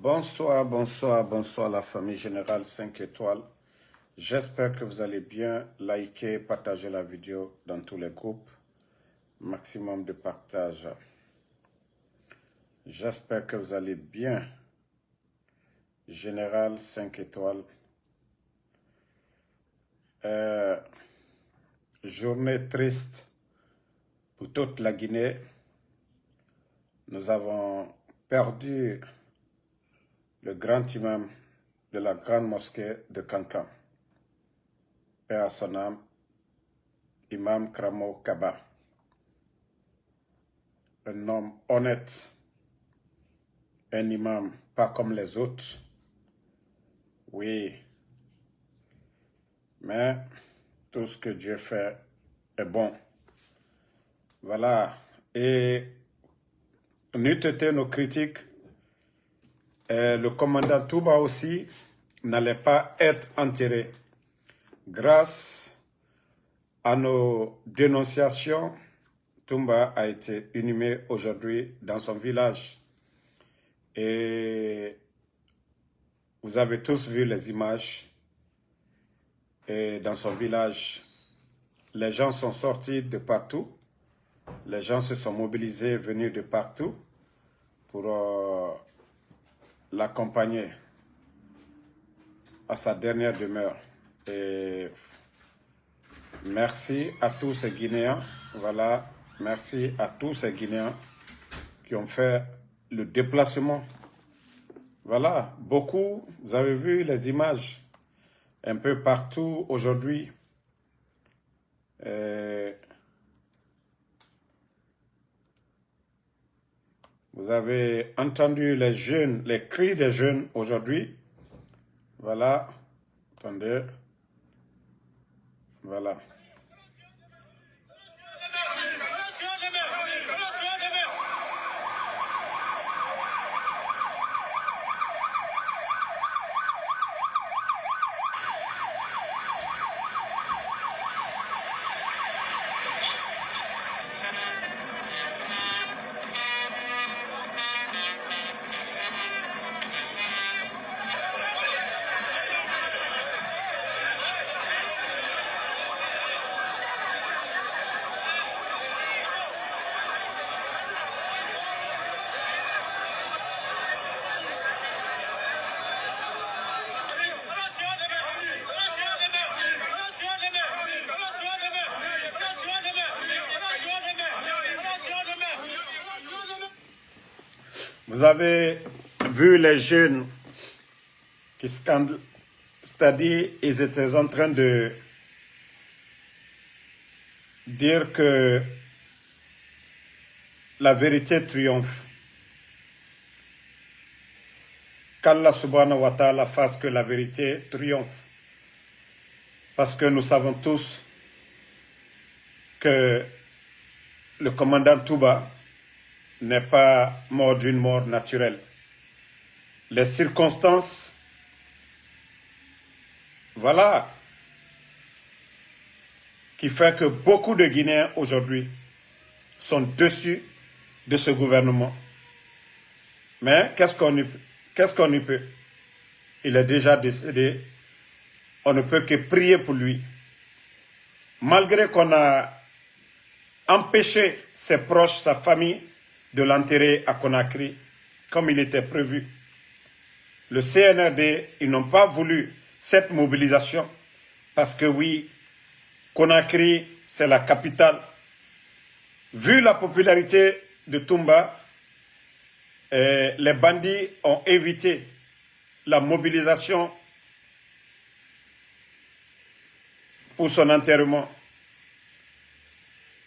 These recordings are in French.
Bonsoir, bonsoir, bonsoir la famille Générale 5 étoiles. J'espère que vous allez bien. Likez, partagez la vidéo dans tous les groupes. Maximum de partage. J'espère que vous allez bien. Général 5 étoiles. Journée triste pour toute la Guinée. Nous avons perdu le grand imam de la grande mosquée de Kankan, paix à son âme, Imam Kramo Kaba. Un homme honnête, un imam pas comme les autres. Oui, mais tout ce que Dieu fait est bon. Voilà, et n'eût été nos critiques, le commandant Touba aussi n'allait pas être enterré. Grâce à nos dénonciations, Toumba a été inhumé aujourd'hui dans son village. Et vous avez tous vu les images. Et dans son village, les gens sont sortis de partout. Les gens se sont mobilisés, venus de partout pour l'accompagner à sa dernière demeure. Et merci à tous ces Guinéens. Voilà, merci à tous ces Guinéens qui ont fait le déplacement. Voilà, beaucoup, vous avez vu les images un peu partout aujourd'hui. Vous avez entendu les jeunes, les cris des jeunes aujourd'hui. Voilà, attendez, voilà. Vous avez vu les jeunes qui scandent, c'est-à-dire ils étaient en train de dire que la vérité triomphe. Qu'Allah subhanahu wa ta'ala fasse que la vérité triomphe. Parce que nous savons tous que le commandant Touba n'est pas mort d'une mort naturelle. Les circonstances, voilà, qui fait que beaucoup de Guinéens aujourd'hui sont dessus de ce gouvernement. Mais qu'est-ce qu'on y peut? Il est déjà décédé. On ne peut que prier pour lui. Malgré qu'on a empêché ses proches, sa famille, de l'enterrer à Conakry, comme il était prévu. Le CNRD, ils n'ont pas voulu cette mobilisation, parce que oui, Conakry, c'est la capitale. Vu la popularité de Toumba, les bandits ont évité la mobilisation pour son enterrement.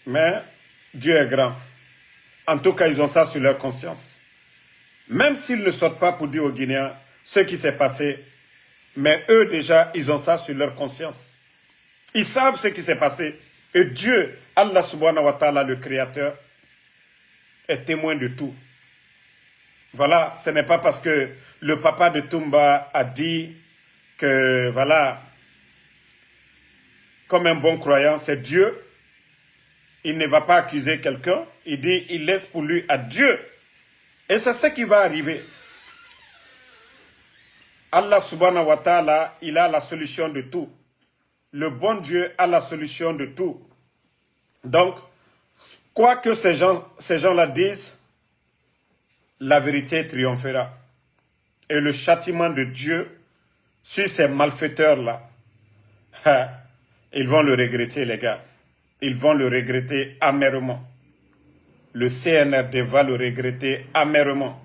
Mais Dieu est grand. En tout cas, ils ont ça sur leur conscience. Même s'ils ne sortent pas pour dire aux Guinéens ce qui s'est passé, mais eux déjà, ils ont ça sur leur conscience. Ils savent ce qui s'est passé. Et Dieu, Allah subhanahu wa ta'ala, le Créateur, est témoin de tout. Voilà, ce n'est pas parce que le papa de Toumba a dit que, voilà, comme un bon croyant, c'est Dieu. Il ne va pas accuser quelqu'un. Il dit, il laisse pour lui à Dieu. Et c'est ce qui va arriver. Allah subhanahu wa ta'ala, il a la solution de tout. Le bon Dieu a la solution de tout. Donc, quoi que ces gens-là disent, la vérité triomphera. Et le châtiment de Dieu sur ces malfaiteurs-là, ils vont le regretter, les gars. Ils vont le regretter amèrement. Le CNRD va le regretter amèrement.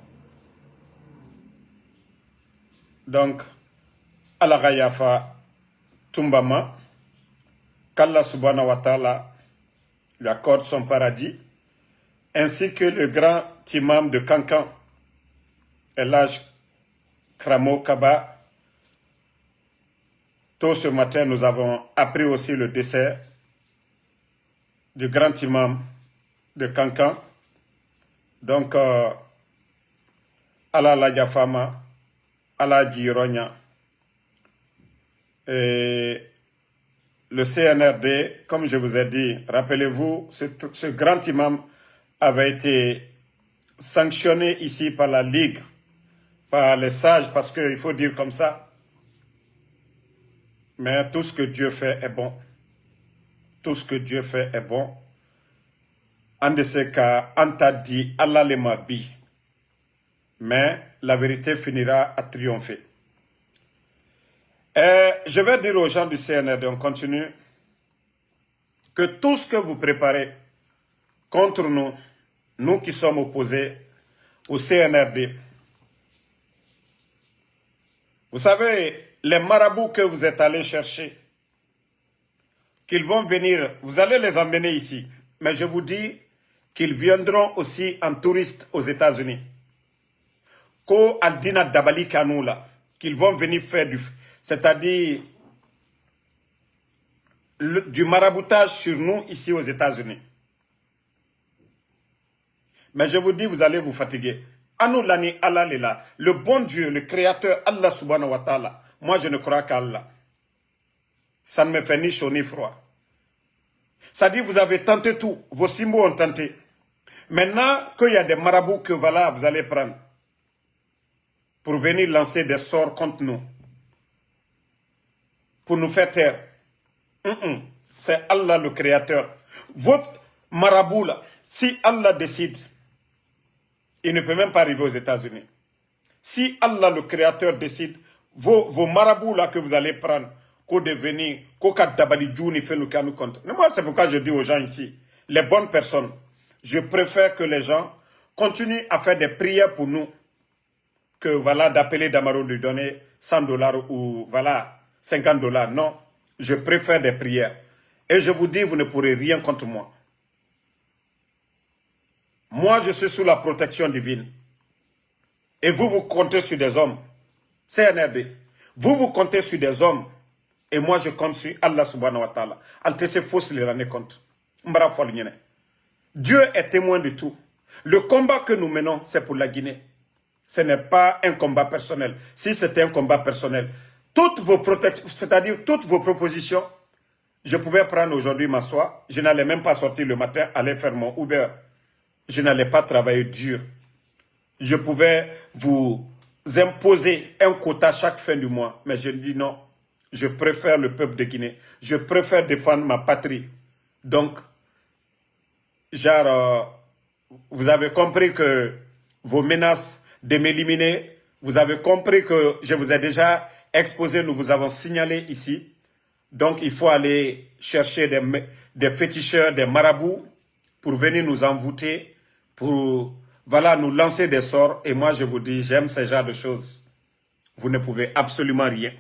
Donc, Allah Ghayafa Tumbama, qu'Allah subhanahu wa ta'ala lui accorde son paradis, ainsi que le grand imam de Kankan, Elhaj Kramo Kaba. Tôt ce matin, nous avons appris aussi le décès du grand imam de Kankan. Donc, Allah la Yafama, Allah Jironya. Et le CNRD, comme je vous ai dit, rappelez-vous, ce grand imam avait été sanctionné ici par la Ligue, par les sages, parce qu'il faut dire comme ça. Mais tout ce que Dieu fait est bon. Tout ce que Dieu fait est bon. En de ces cas, on t'a dit Allah les mabi. Mais la vérité finira à triompher. Et je vais dire aux gens du CNRD, on continue, que tout ce que vous préparez contre nous, nous qui sommes opposés au CNRD, vous savez, les marabouts que vous êtes allés chercher, qu'ils vont venir, vous allez les emmener ici. Mais je vous dis qu'ils viendront aussi en touriste aux États-Unis. Ko Aldina Dabali Kanoula, qu'ils vont venir faire c'est-à-dire du maraboutage sur nous ici aux États-Unis. Mais je vous dis, vous allez vous fatiguer. Anou lani Allah lila. Le bon Dieu, le créateur Allah subhanahu wa ta'ala. Moi, je ne crois qu'à Allah. Ça ne me fait ni chaud ni froid. Ça dit, vous avez tenté tout. Vos symboles ont tenté. Maintenant qu'il y a des marabouts que voilà, vous allez prendre pour venir lancer des sorts contre nous, pour nous faire taire. C'est Allah le créateur. Votre marabout là, si Allah décide, il ne peut même pas arriver aux États-Unis. Si Allah le créateur décide, vos marabouts là que vous allez prendre, qu'au devenir, qu'au cas d'Abali Djouni fait le cas nous compte. Moi, c'est pourquoi je dis aux gens ici, les bonnes personnes, je préfère que les gens continuent à faire des prières pour nous, que voilà, d'appeler Damaro de lui donner $100 ou voilà, $50. Non, je préfère des prières. Et je vous dis, vous ne pourrez rien contre moi. Moi, je suis sous la protection divine. Et vous, vous comptez sur des hommes. CNRD. Vous, vous comptez sur des hommes. Et moi, je compte sur Allah subhanahu wa ta'ala. Altesse fausse les années compte. Dieu est témoin de tout. Le combat que nous menons, c'est pour la Guinée. Ce n'est pas un combat personnel. Si c'était un combat personnel, toutes vos protections, c'est-à-dire toutes vos propositions, je pouvais prendre aujourd'hui m'asseoir. Je n'allais même pas sortir le matin, aller faire mon Uber. Je n'allais pas travailler dur. Je pouvais vous imposer un quota chaque fin du mois. Mais je dis non. Je préfère le peuple de Guinée. Je préfère défendre ma patrie. Donc, genre, vous avez compris que vos menaces de m'éliminer, vous avez compris que je vous ai déjà exposé, nous vous avons signalé ici. Donc, il faut aller chercher des féticheurs, des marabouts pour venir nous envoûter, pour voilà, nous lancer des sorts. Et moi, je vous dis, j'aime ce genre de choses. Vous ne pouvez absolument rien.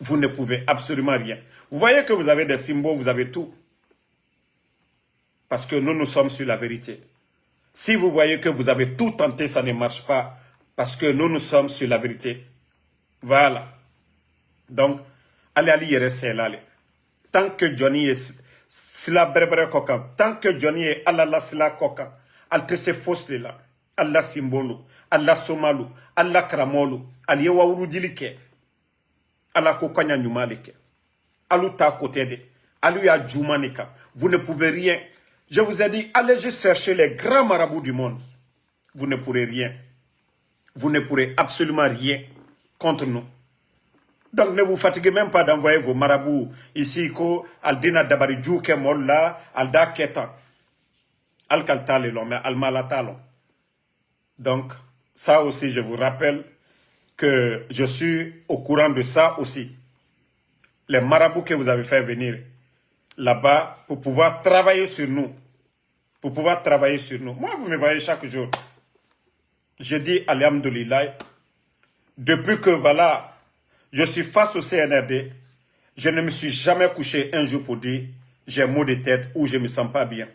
Vous ne pouvez absolument rien. Vous voyez que vous avez des symboles, vous avez tout. Parce que nous sommes sur la vérité. Si vous voyez que vous avez tout tenté, ça ne marche pas. Parce que nous sommes sur la vérité. Voilà. Donc, allez, allez. Tant que Johnny est sila berbere kokan, tant que Johnny est Allah sila kokan, al te se fosle la, Allah simbolu, Allah somalu, Allah kramolu, al yewa urudilike, Allah kokanya nyumalike, alu ta côté de, alu ya jumanika. Vous ne pouvez rien. Je vous ai dit, allez juste chercher les grands marabouts du monde. Vous ne pourrez rien. Vous ne pourrez absolument rien. contre nous. Donc ne vous fatiguez même pas d'envoyer vos marabouts ici, ko Aldina Dabaridjou Kemolla, Alda Keta, Alkaltalelon, mais Almalatalon. Donc, ça aussi, je vous rappelle que je suis au courant de ça aussi. Les marabouts que vous avez fait venir là-bas pour pouvoir travailler sur nous. Pour pouvoir travailler sur nous. Moi, vous me voyez chaque jour. Je dis Alhamdoulilah. Depuis que voilà, je suis face au CNRD, je ne me suis jamais couché un jour pour dire j'ai maux de tête ou je ne me sens pas bien.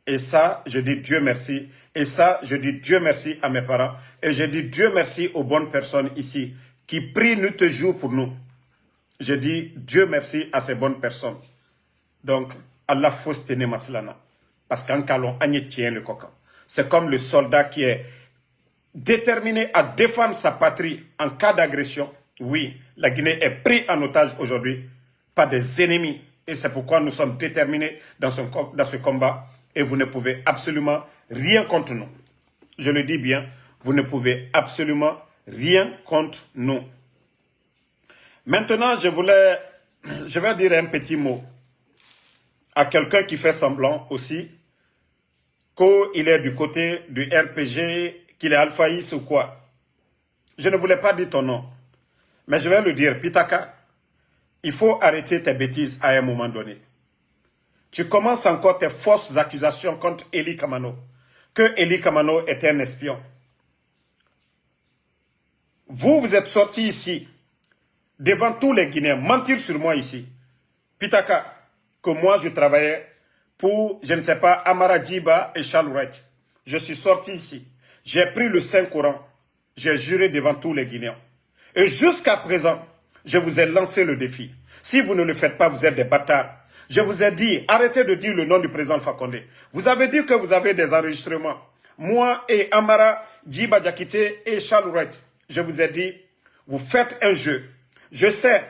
Et ça, je dis Dieu merci. Et ça, je dis Dieu merci à mes parents. Et je dis Dieu merci aux bonnes personnes ici qui prient nuit et jour pour nous. Je dis Dieu merci à ces bonnes personnes. Donc, Allah faut se tenir maslana. Parce qu'en calon, on tient le coca. C'est comme le soldat qui est déterminé à défendre sa patrie en cas d'agression. Oui, la Guinée est prise en otage aujourd'hui par des ennemis. Et c'est pourquoi nous sommes déterminés dans ce combat. Et vous ne pouvez absolument rien contre nous. Je le dis bien, vous ne pouvez absolument rien contre nous. Maintenant, je vais dire un petit mot à quelqu'un qui fait semblant aussi qu'il est du côté du RPG, qu'il est alphaïs ou quoi. Je ne voulais pas dire ton nom. Mais je vais le dire, Pitaka, il faut arrêter tes bêtises à un moment donné. Tu commences encore tes fausses accusations contre Eli Kamano, que Eli Kamano est un espion. Vous êtes sortis ici, devant tous les Guinéens, mentir sur moi ici. Pitaka, que moi je travaillais pour, je ne sais pas, Amara Djiba et Chalouret. Je suis sorti ici. J'ai pris le Saint-Coran. J'ai juré devant tous les Guinéens. Et jusqu'à présent, je vous ai lancé le défi. Si vous ne le faites pas, vous êtes des bâtards. Je vous ai dit, arrêtez de dire le nom du président Alpha Condé. Vous avez dit que vous avez des enregistrements. Moi et Amara Djiba Diakité et Chalouret. Je vous ai dit, vous faites un jeu. Je sais,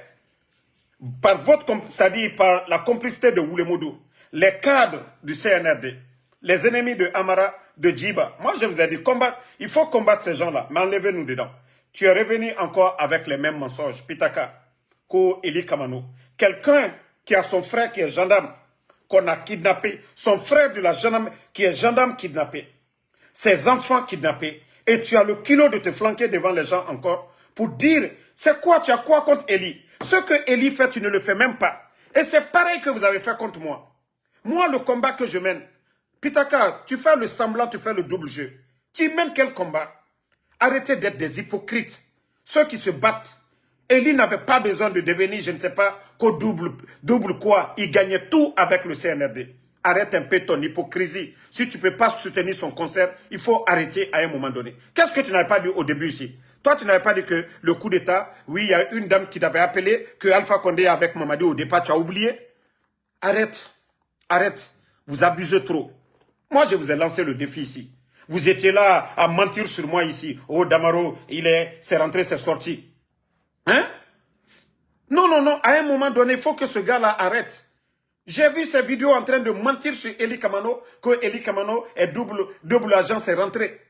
c'est-à-dire par la complicité de Woulemoudou, les cadres du CNRD, les ennemis de Amara, de Djiba. Moi, je vous ai dit, il faut combattre ces gens-là, mais enlevez-nous dedans. Tu es revenu encore avec les mêmes mensonges. Pitaka, Ko Eli Kamano. Quelqu'un qui a son frère qui est gendarme, qu'on a kidnappé, son frère de la gendarme qui est gendarme kidnappé, ses enfants kidnappés, et tu as le kilo de te flanquer devant les gens encore pour dire, c'est quoi, tu as quoi contre Eli? Ce que Eli fait, tu ne le fais même pas. Et c'est pareil que vous avez fait contre moi. Moi, le combat que je mène, Pitaka, tu fais le semblant, tu fais le double jeu. Tu mènes quel combat? Arrêtez d'être des hypocrites. Ceux qui se battent. Eli n'avait pas besoin de devenir, je ne sais pas, qu'au double quoi. Il gagnait tout avec le CNRD. Arrête un peu ton hypocrisie. Si tu ne peux pas soutenir son concert, il faut arrêter à un moment donné. Qu'est-ce que tu n'avais pas dit au début ici? Toi, tu n'avais pas dit que le coup d'État, oui, il y a une dame qui t'avait appelé, que Alpha Condé avec Mamadi au départ, tu as oublié? Arrête. Arrête. Vous abusez trop. Moi, je vous ai lancé le défi ici. Vous étiez là à mentir sur moi ici. Oh, Damaro, c'est rentré, c'est sorti. Hein? Non, non, non. À un moment donné, il faut que ce gars-là arrête. J'ai vu ces vidéos en train de mentir sur Eli Kamano, que Eli Kamano est double agent, c'est rentré.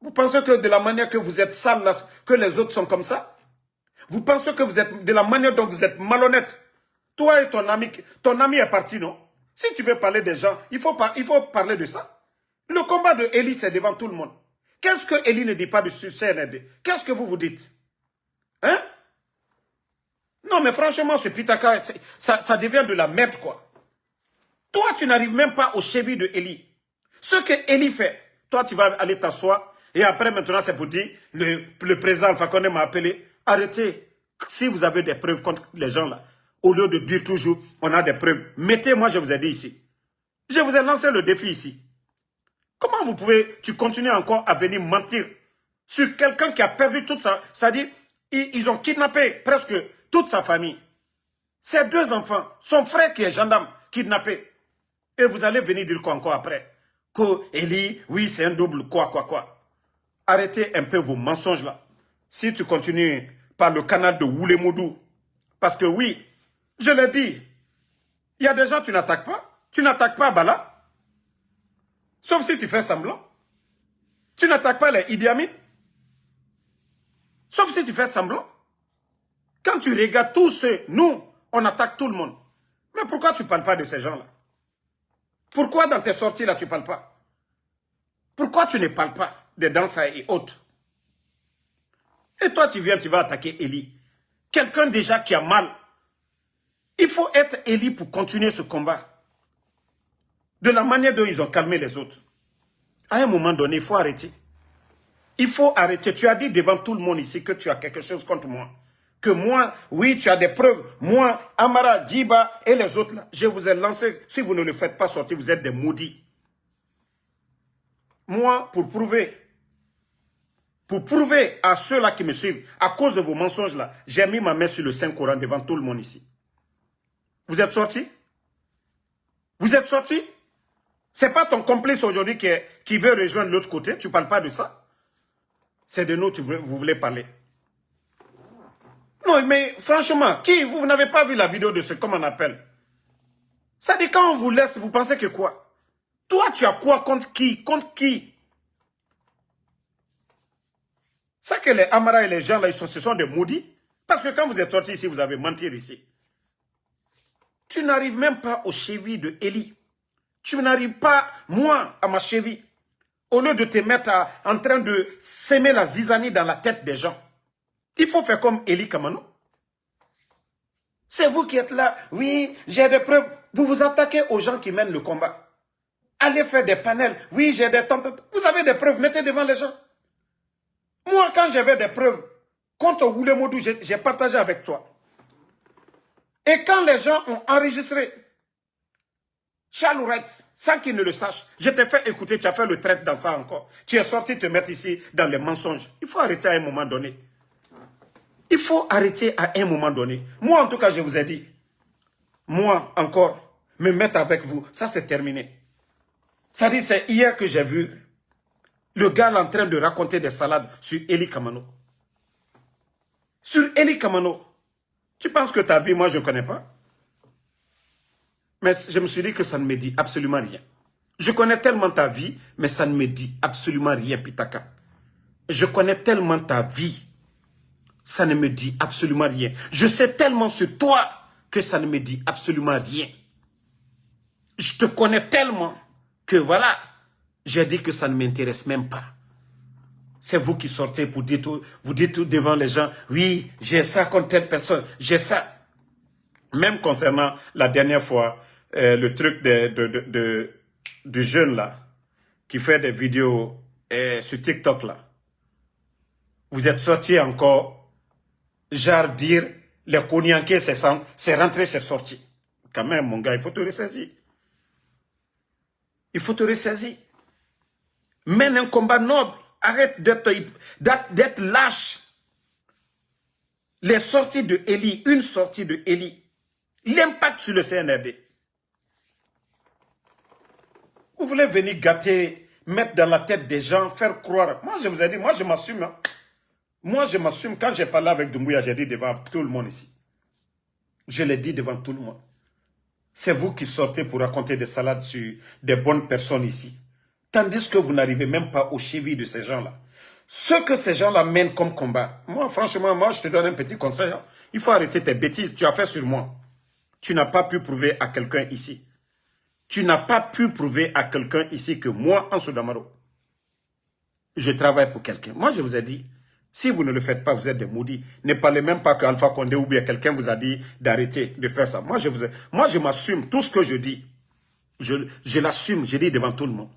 Vous pensez que de la manière que vous êtes sale, là, que les autres sont comme ça? Vous pensez que vous êtes, de la manière dont vous êtes malhonnête? Toi et ton ami est parti, non? Si tu veux parler des gens, il faut parler de ça. Le combat de Eli, c'est devant tout le monde. Qu'est-ce que Eli ne dit pas de CNRD? Qu'est-ce que vous dites? Hein? Non, mais franchement, ce Pitaka, ça devient de la merde, quoi. Toi, tu n'arrives même pas au chevilles de Eli. Ce que Eli fait, toi, tu vas aller t'asseoir, et après, maintenant, c'est pour dire, le président Alpha Condé m'a appelé, arrêtez. Si vous avez des preuves contre les gens, là, au lieu de dire toujours, on a des preuves, mettez, moi, je vous ai dit ici. Je vous ai lancé le défi ici. Comment tu continues encore à venir mentir sur quelqu'un qui a perdu toute sa... C'est-à-dire, ils ont kidnappé presque toute sa famille. Ses deux enfants, son frère qui est gendarme, kidnappé. Et vous allez venir dire quoi encore après? Que Eli, oui, c'est un double, quoi. Arrêtez un peu vos mensonges là. Si tu continues par le canal de Woulemoudou, parce que oui, je l'ai dit, il y a des gens tu n'attaques pas. Tu n'attaques pas Bala. Sauf si tu fais semblant. Tu n'attaques pas les Idi Amin. Sauf si tu fais semblant. Quand tu regardes tous ceux, nous, on attaque tout le monde. Mais pourquoi tu ne parles pas de ces gens-là? Pourquoi dans tes sorties là, tu ne parles pas? Pourquoi tu ne parles pas des danseurs et autres? Et toi, tu viens, tu vas attaquer Eli. Quelqu'un déjà qui a mal. Il faut être Eli pour continuer ce combat. De la manière dont ils ont calmé les autres. À un moment donné, il faut arrêter. Il faut arrêter. Tu as dit devant tout le monde ici que tu as quelque chose contre moi. Que moi, oui, tu as des preuves. Moi, Amara, Djiba et les autres, là, je vous ai lancé. Si vous ne le faites pas sortir, vous êtes des maudits. Moi, pour prouver à ceux-là qui me suivent, à cause de vos mensonges-là, j'ai mis ma main sur le Saint-Coran devant tout le monde ici. Vous êtes sortis? Vous êtes sortis? C'est pas ton complice aujourd'hui qui veut rejoindre l'autre côté. Tu ne parles pas de ça. C'est de nous que vous voulez parler. Non, mais franchement, vous n'avez pas vu la vidéo de ce qu'on appelle? Ça dit quand on vous laisse, vous pensez que quoi? Toi, tu as quoi contre qui? Contre qui? Ça que les Amara et les gens là, ce sont des maudits. Parce que quand vous êtes sortis ici, vous avez menti ici. Tu n'arrives même pas aux chevilles de Eli. Tu n'arrives pas, moi, à ma cheville. Au lieu de te mettre en train de s'aimer la zizanie dans la tête des gens. Il faut faire comme Eli Kamano. C'est vous qui êtes là. Oui, j'ai des preuves. Vous vous attaquez aux gens qui mènent le combat. Allez faire des panels. Oui, j'ai des tempêtes. Vous avez des preuves, mettez devant les gens. Moi, quand j'avais des preuves contre Oulemodou, j'ai partagé avec toi. Et quand les gens ont enregistré Charles Ourette, sans qu'ils ne le sachent, je t'ai fait écouter, tu as fait le traite dans ça encore. Tu es sorti te mettre ici dans les mensonges. Il faut arrêter à un moment donné. Il faut arrêter à un moment donné. Moi, en tout cas, je vous ai dit, moi, encore, me mettre avec vous, ça c'est terminé. Ça dit, c'est hier que j'ai vu le gars en train de raconter des salades sur Eli Kamano. Sur Eli Kamano. Tu penses que ta vie, moi, je ne connais pas? Mais je me suis dit que ça ne me dit absolument rien. Je connais tellement ta vie, mais ça ne me dit absolument rien, Pitaka. Je connais tellement ta vie, ça ne me dit absolument rien. Je sais tellement sur toi que ça ne me dit absolument rien. Je te connais tellement que voilà, j'ai dit que ça ne m'intéresse même pas. C'est vous qui sortez pour dire tout, vous dites tout devant les gens, oui, j'ai ça contre telle personne, j'ai ça. Même concernant la dernière fois, le truc du jeune là, qui fait des vidéos sur TikTok là. Vous êtes sorti encore, genre dire, les Konyankais, c'est rentré, c'est sorti. Quand même, mon gars, il faut te ressaisir. Il faut te ressaisir. Mène un combat noble. Arrête d'être lâche. Les sorties de Eli, une sortie de Eli, l'impact sur le CNRD. Vous voulez venir gâter, mettre dans la tête des gens, faire croire. Moi, je vous ai dit, moi, je m'assume. Hein. Moi, je m'assume. Quand j'ai parlé avec Doumbouya, j'ai dit devant tout le monde ici. Je l'ai dit devant tout le monde. C'est vous qui sortez pour raconter des salades sur des bonnes personnes ici. Tandis que vous n'arrivez même pas aux chevilles de ces gens-là. Ce que ces gens-là mènent comme combat. Moi, franchement, moi, je te donne un petit conseil. Hein. Il faut arrêter tes bêtises. Tu as fait sur moi. Tu n'as pas pu prouver à quelqu'un ici. Tu n'as pas pu prouver à quelqu'un ici que moi, Ansou Damaro, je travaille pour quelqu'un. Moi, je vous ai dit, si vous ne le faites pas, vous êtes des maudits. Ne parlez même pas qu'Alpha Condé ou bien quelqu'un vous a dit d'arrêter de faire ça. Moi, je m'assume. Tout ce que je dis, je l'assume. Je dis devant tout le monde.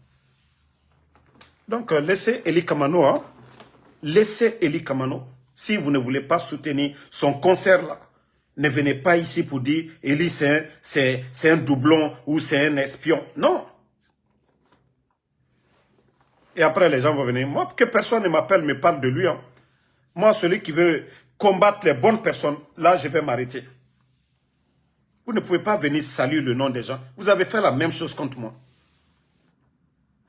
Donc, laissez Eli Kamano. Hein. Laissez Eli Kamano. Si vous ne voulez pas soutenir son concert là, ne venez pas ici pour dire Eli c'est un doublon ou c'est un espion. Non. Et après, les gens vont venir. Moi, que personne ne m'appelle, me parle de lui. Hein. Moi, celui qui veut combattre les bonnes personnes, là, je vais m'arrêter. Vous ne pouvez pas venir saluer le nom des gens. Vous avez fait la même chose contre moi.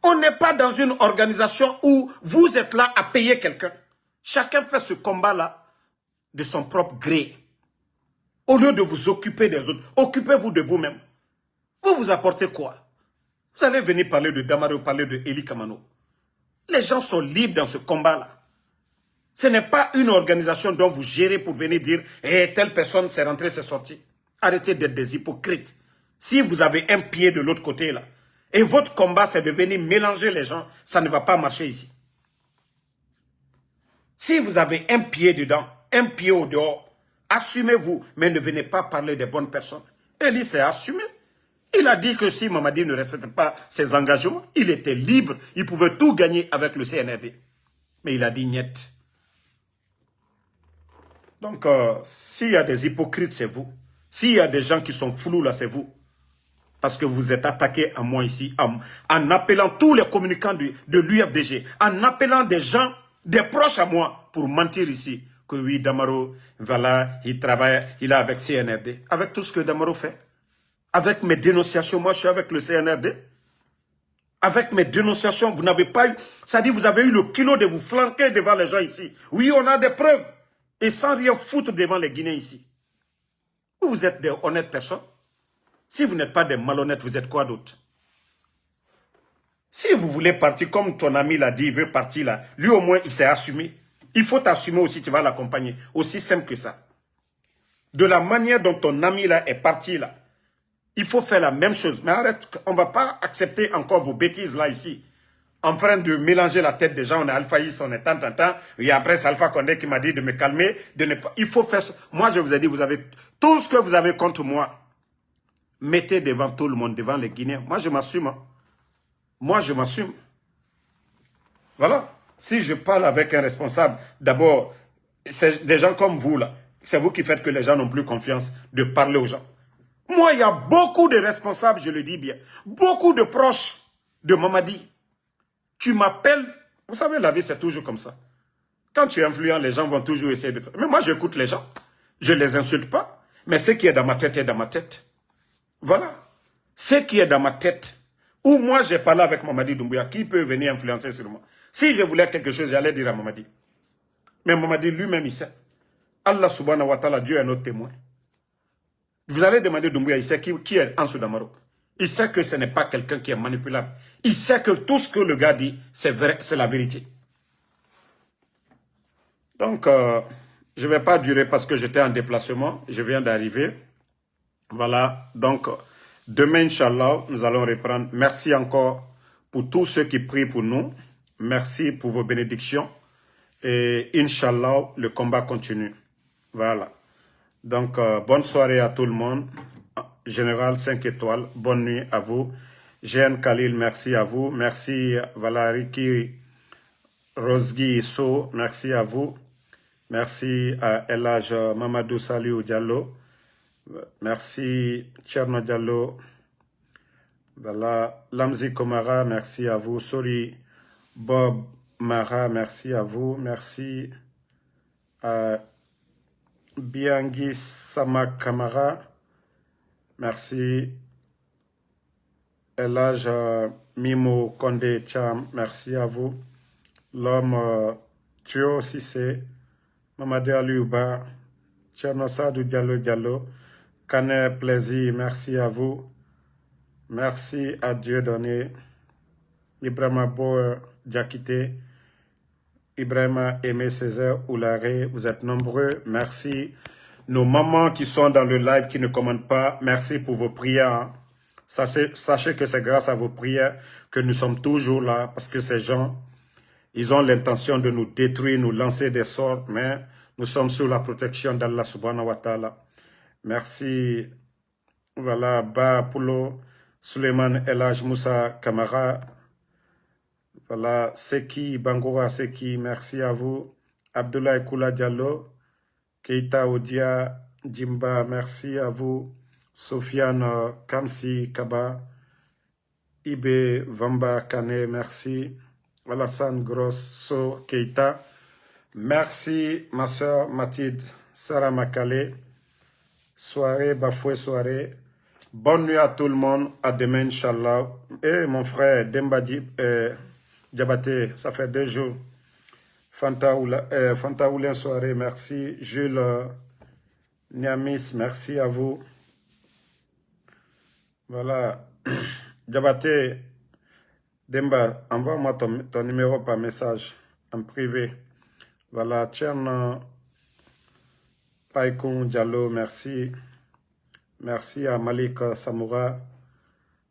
On n'est pas dans une organisation où vous êtes là à payer quelqu'un. Chacun fait ce combat-là de son propre gré. Au lieu de vous occuper des autres, occupez-vous de vous-même. Vous vous apportez quoi? Vous allez venir parler de Damaro, parler de Eli Kamano. Les gens sont libres dans ce combat-là. Ce n'est pas une organisation dont vous gérez pour venir dire eh, telle personne s'est rentrée, s'est sortie. Arrêtez d'être des hypocrites. Si vous avez un pied de l'autre côté là, et votre combat c'est de venir mélanger les gens, ça ne va pas marcher ici. Si vous avez un pied dedans, un pied au dehors, assumez-vous, mais ne venez pas parler des bonnes personnes. Eli s'est assumé. Il a dit que si Mamadi ne respecte pas ses engagements, il était libre, il pouvait tout gagner avec le CNRD. Mais il a dit niet. Donc, s'il y a des hypocrites, c'est vous. S'il y a des gens qui sont flous, là, c'est vous. Parce que vous êtes attaqué à moi ici, en appelant tous les communicants de l'UFDG, en appelant des gens, des proches à moi, pour mentir ici. Que oui, Damaro, voilà, il travaille, il est avec CNRD. Avec tout ce que Damaro fait. Avec mes dénonciations, moi je suis avec le CNRD. Avec mes dénonciations, vous n'avez pas eu... C'est-à-dire vous avez eu le kilo de vous flanquer devant les gens ici. Oui, on a des preuves. Et sans rien foutre devant les Guinéens ici. Vous êtes des honnêtes personnes. Si vous n'êtes pas des malhonnêtes, vous êtes quoi d'autre? Si vous voulez partir, comme ton ami l'a dit, il veut partir là, lui au moins il s'est assumé. Il faut t'assumer aussi, tu vas l'accompagner. Aussi simple que ça. De la manière dont ton ami là est parti là, il faut faire la même chose. Mais arrête, on ne va pas accepter encore vos bêtises là ici. En train de mélanger la tête des gens, on est Alpha Is, on est tant. Et après, c'est Alpha Condé qui m'a dit de me calmer. De ne pas... Il faut faire ça. Moi, je vous ai dit, vous avez tout ce que vous avez contre moi. Mettez devant tout le monde, devant les Guinéens. Moi, je m'assume. Hein. Moi, je m'assume. Voilà. Si je parle avec un responsable, d'abord, c'est des gens comme vous là. C'est vous qui faites que les gens n'ont plus confiance de parler aux gens. Moi, il y a beaucoup de responsables, je le dis bien, beaucoup de proches de Mamadi. Tu m'appelles, vous savez, la vie, c'est toujours comme ça. Quand tu es influent, les gens vont toujours essayer de... Mais moi, j'écoute les gens. Je ne les insulte pas. Mais ce qui est dans ma tête est dans ma tête. Voilà. Ce qui est dans ma tête. Ou moi, j'ai parlé avec Mamadi Doumbouya, qui peut venir influencer sur moi. Si je voulais quelque chose, j'allais dire à Mamadi. Mais Mamadi lui-même, il sait. Allah subhanahu wa ta'ala, Dieu est notre témoin. Vous allez demander Doumbouya, il sait qui est Ansou Damaro. Il sait que ce n'est pas quelqu'un qui est manipulable. Il sait que tout ce que le gars dit, c'est vrai, c'est la vérité. Donc, je ne vais pas durer parce que j'étais en déplacement. Je viens d'arriver. Voilà. Donc, demain, Inch'Allah, nous allons reprendre. Merci encore pour tous ceux qui prient pour nous. Merci pour vos bénédictions. Et Inch'Allah, le combat continue. Voilà. Donc, bonne soirée à tout le monde. Général 5 étoiles, bonne nuit à vous. Jeanne Khalil, merci à vous. Merci Valariki Rosgi So, merci à vous. Merci à Elage Mamadou Saliou Diallo. Merci Tcherno Diallo. Voilà. Lamzi Komara, merci à vous. Sori Bob Mara, merci à vous. Merci à Biangi Samak Kamara. Merci. Elage Mimo Kondé Cham, merci à vous. L'homme Thio Sissé, Mamadou Aliouba, Tcherno Sadou Diallo Diallo, Kane Plaisir, merci à vous. Merci à Dieu donné. Ibrahima Boer Diakité, Ibrahima Aimé Césaire Oularé, vous êtes nombreux, merci. Nos mamans qui sont dans le live, qui ne commandent pas, merci pour vos prières. Sachez que c'est grâce à vos prières que nous sommes toujours là, parce que ces gens, ils ont l'intention de nous détruire, nous lancer des sorts, mais nous sommes sous la protection d'Allah subhanahu wa ta'ala. Merci. Voilà, Ba Poulo, Suleiman Elaj Moussa Kamara. Voilà, Seki Bangoura Seki, merci à vous. Abdoulaye Koula Diallo. Keita Odia Jimba, merci à vous. Sofiane Kamsi Kaba. Ibe Vamba Kane, merci. Alassane Grosso Keita. Merci, ma soeur Mathilde Sarah Makale. Soirée, bafoué soirée. Bonne nuit à tout le monde. À demain, Inch'Allah. Et mon frère Demba Diabaté, ça fait 2 jours. Fanta Oulin soirée, merci. Jules Niamis, merci à vous. Voilà. Diabaté, Demba, envoie-moi ton numéro par message en privé. Voilà, Tcherna Paikoun Diallo, merci. Merci à Malik Samoura.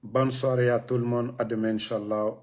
Bonne soirée à tout le monde. À demain, Inch'Allah.